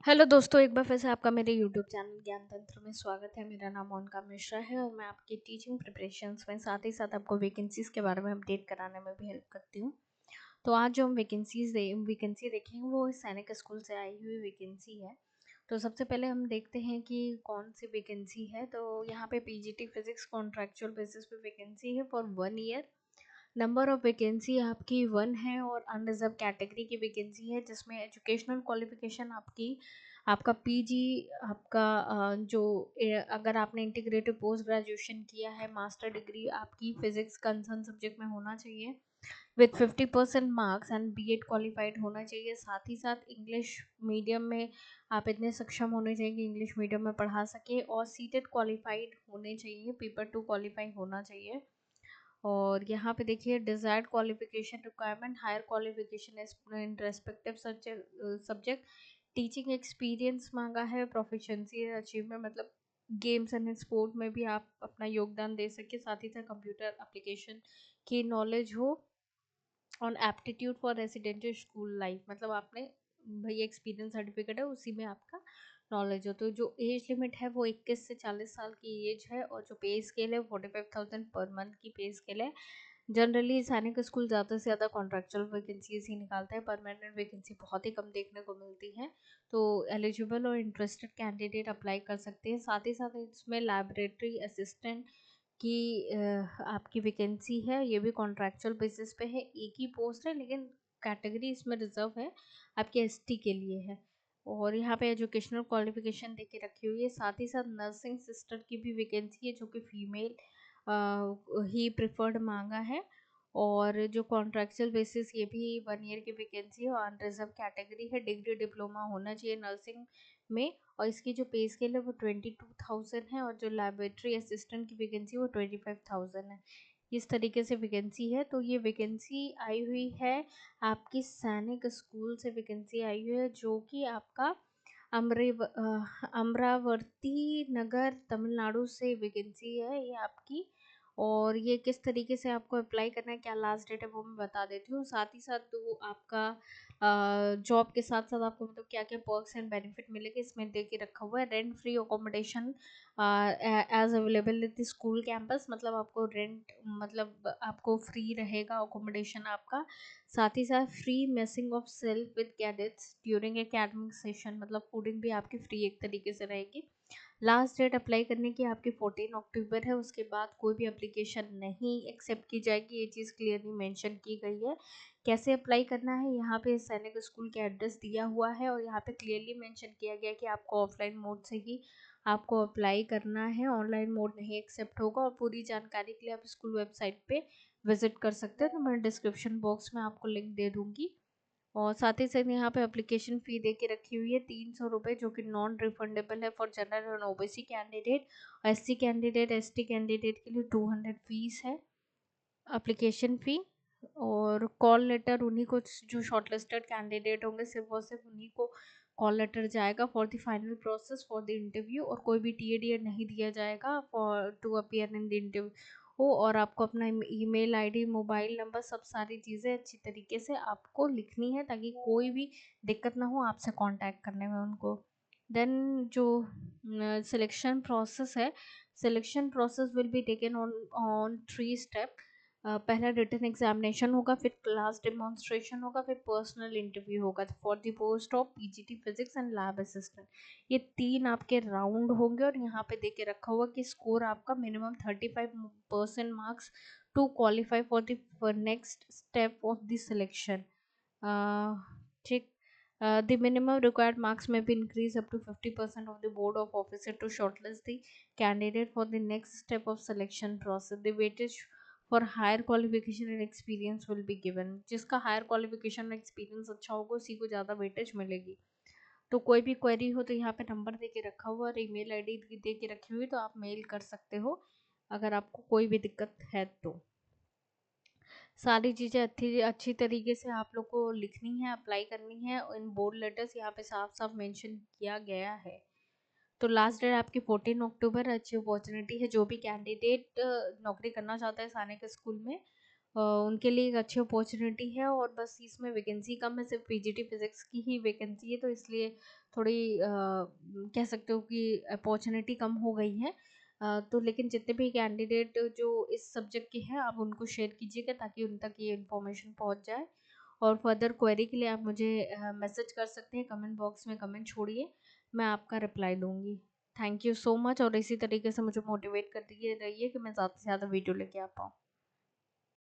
Hello दोस्तों, एक बार फिर से आपका मेरे यूट्यूब चैनल ज्ञान तंत्र में स्वागत है। मेरा नाम मोनिका मिश्रा है और मैं आपकी टीचिंग प्रिपरेशंस में साथ ही साथ आपको वैकेंसीज़ के बारे में अपडेट कराने में भी हेल्प करती हूँ। तो आज जो हम वैकेंसी देखेंगे वो सैनिक स्कूल से आई हुई वैकेंसी है। तो सबसे पहले हम देखते हैं कि कौन सी वैकेंसी है। तो यहाँ पे पीजीटी फिजिक्स कॉन्ट्रैक्चुअल बेसिस पे वैकेंसी है for 1 year. Number of vacancy आपकी 1 है और अनरिजर्व कैटेगरी की वैकेंसी है, जिसमें एजुकेशनल क्वालिफिकेशन आपका पीजी, आपका अगर आपने इंटीग्रेटेड पोस्ट ग्रेजुएशन किया है, मास्टर डिग्री आपकी फिजिक्स कंसर्न सब्जेक्ट में होना चाहिए with 50% marks and BEd qualified होना चाहिए। साथ ही साथ इंग्लिश मीडियम में आप इतने सक्षम होने चाहिए कि इंग्लिश मीडियम में पढ़ा सके और सीटेड क्वालिफाइड होने चाहिए, पेपर 2 क्वालिफाई होना चाहिए। और यहाँ पे देखिए desired qualification requirement, higher qualification in respective subject, teaching experience मांगा है, प्रोफिशिएंसी अचीवमेंट मतलब गेम्स एंड स्पोर्ट में भी आप अपना योगदान दे सके, साथ ही साथ कंप्यूटर एप्लीकेशन की नॉलेज हो on aptitude for residential school life, मतलब आपने भाई एक्सपीरियंस सर्टिफिकेट है उसी में आपका नॉलेज हो। तो जो एज लिमिट है वो 21 से 40 साल की एज है और जो पे स्केल है 45,000 पर मंथ की पे स्केल है। जनरली सैनिक स्कूल ज़्यादा से ज़्यादा कॉन्ट्रेक्चुअल वैकेंसीज ही निकालता है, परमानेंट वैकेंसी बहुत ही कम देखने को मिलती है। तो एलिजिबल और इंटरेस्टेड कैंडिडेट अप्लाई कर सकते हैं। साथ ही साथ इसमें लाइब्रेटरी असिस्टेंट की आपकी वैकेंसी है, ये भी कॉन्ट्रैक्चुअल बेसिस पे है, एक ही पोस्ट है लेकिन कैटेगरी इसमें रिजर्व है, आपके एसटी के लिए है। और यहाँ पे एजुकेशनल क्वालिफिकेशन दे के रखी हुई है। साथ ही साथ नर्सिंग सिस्टर की भी वैकेंसी है जो कि फीमेल ही प्रिफर्ड मांगा है। और जो कॉन्ट्रैक्चुअल बेसिस ये भी 1 ईयर की वैकेंसी है और अनरिजर्व कैटेगरी है, डिग्री डिप्लोमा होना चाहिए नर्सिंग में। और इसकी जो पे स्केल है वो 22,000 है और जो लैबोरेटरी असिस्टेंट की वैकेंसी वो 25,000 है। इस तरीके से वैकेंसी है। तो ये वैकेंसी आई हुई है आपकी सैनिक स्कूल से, वैकेंसी आई हुई है जो कि आपका अमरावती नगर तमिलनाडु से वैकेंसी है ये आपकी। और ये किस तरीके से आपको अप्लाई करना है, क्या लास्ट डेट है वो मैं बता देती हूँ। साथ ही साथ तो आपका जॉब के साथ साथ आपको मतलब क्या क्या पर्क्स एंड बेनिफिट मिलेंगे इसमें दे के रखा हुआ है। Rent free accommodation as available in the school campus, मतलब आपको रेंट मतलब आपको फ्री रहेगा अकोमोडेशन आपका। साथ ही साथ free messing of self with cadets during academic session, मतलब फूडिंग भी आपकी फ्री एक तरीके से रहेगी। लास्ट डेट अप्लाई करने की आपकी 14 अक्टूबर है, उसके बाद कोई भी एप्लीकेशन नहीं एक्सेप्ट की जाएगी, ये चीज़ क्लियरली मेंशन की गई है। कैसे अप्लाई करना है, यहाँ पे सैनिक स्कूल का एड्रेस दिया हुआ है और यहाँ पे क्लियरली मेंशन किया गया है कि आपको ऑफलाइन मोड से ही आपको अप्लाई करना है, ऑनलाइन मोड नहीं एक्सेप्ट होगा। और पूरी जानकारी के लिए आप स्कूल वेबसाइट पे विजिट कर सकते हैं, तो मैं डिस्क्रिप्शन बॉक्स में आपको लिंक दे दूँगी। और साथ ही साथ यहाँ पे एप्लीकेशन फ़ी दे के रखी हुई है 300 रुपये, जो कि नॉन रिफंडेबल है फॉर जनरल और OBC candidate. SC candidate, ST candidate के लिए 200 फीस है एप्लीकेशन फ़ी। और कॉल लेटर उन्हीं को, जो शॉर्टलिस्टेड कैंडिडेट होंगे सिर्फ और सिर्फ उन्हीं को कॉल लेटर जाएगा for the final process for the interview. और कोई भी टीएडीए नहीं दिया जाएगा for to appear in the interview हो। और आपको अपना ईमेल आईडी, मोबाइल नंबर, सब सारी चीज़ें अच्छी तरीके से आपको लिखनी है ताकि कोई भी दिक्कत ना हो आपसे कांटेक्ट करने में उनको। देन जो सिलेक्शन प्रोसेस है, selection process will be taken on 3 step. पहला रिटन एग्जामिनेशन होगा, फिर क्लास डेमोन्स्ट्रेशन होगा, फिर पर्सनल इंटरव्यू होगा for the post of PGT physics and lab assistant. ये 3 आपके राउंड होंगे और यहाँ पे देके रखा हुआ कि स्कोर आपका minimum 35% marks to qualify for the next step of the selection. ठीक। The minimum required marks may be increased up to 50% of the board of officer to shortlist the candidate for the next step of selection process. The weightage for higher qualification and experience will be given. जिसका higher qualification and experience अच्छा होगा उसी को ज़्यादा weightage मिलेगी। तो कोई भी क्वेरी हो तो यहाँ पे नंबर दे के रखा हुआ और ईमेल आईडी दे के रखी हुई, तो आप मेल कर सकते हो अगर आपको कोई भी दिक्कत है तो। सारी चीज़ें अच्छी अच्छी तरीके से आप लोग को लिखनी है, अप्लाई करनी है। इन बोर्ड लेटर्स यहाँ पे साफ साफ मेंशन किया गया है। तो लास्ट डेट आपकी 14 अक्टूबर। अच्छी अपॉर्चुनिटी है, जो भी कैंडिडेट नौकरी करना चाहता है सैनिक स्कूल में उनके लिए एक अच्छी अपॉर्चुनिटी है और बस इसमें वैकेंसी कम है, सिर्फ पीजीटी फिजिक्स की ही वैकेंसी है, तो इसलिए थोड़ी कह सकते हो कि अपॉर्चुनिटी कम हो गई है। तो लेकिन जितने भी कैंडिडेट जो इस सब्जेक्ट के हैं आप उनको शेयर कीजिएगा ताकि उन तक ये इन्फॉर्मेशन पहुंच जाए। और फर्दर क्वेरी के लिए आप मुझे मैसेज कर सकते हैं, कमेंट बॉक्स में कमेंट छोड़िए, मैं आपका रिप्लाई दूंगी। थैंक यू सो मच, और इसी तरीके से मुझे मोटिवेट करती रहिए कि मैं ज़्यादा से ज़्यादा वीडियो लेके आ पाऊँ।